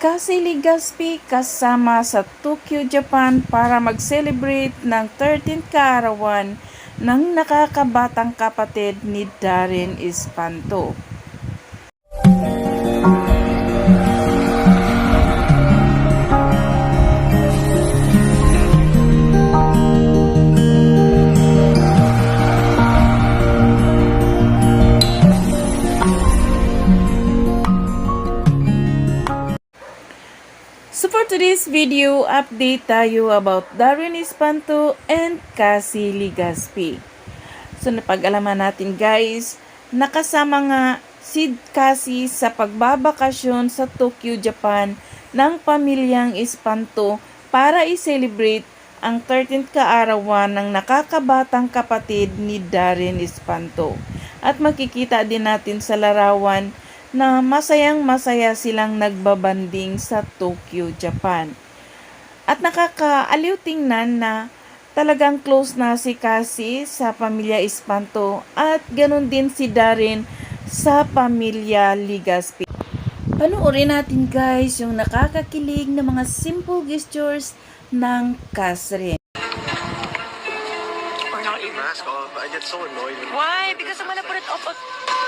Cassie Legaspi kasama sa Tokyo, Japan para mag-celebrate ng 13th kaarawan ng nakakabatang kapatid ni Darren Espanto. So for today's video, update tayo about Darren Espanto and Cassie Legaspi. So napag-alaman natin guys, nakasama nga si Cassie sa pagbabakasyon sa Tokyo, Japan ng pamilyang Espanto para i-celebrate ang 13th kaarawan ng nakakabatang kapatid ni Darren Espanto. At makikita din natin sa larawan na masayang-masaya silang nagbabanding sa Tokyo, Japan. At nakakaaliw tingnan na talagang close na si Cassie sa pamilya Espanto at ganun din si Darren sa pamilya Legaspi. Panoorin natin guys yung nakakakilig na mga simple gestures ng Catherine. Or not even. Mask off. I get so annoyed. Why? Because I'm gonna put it up.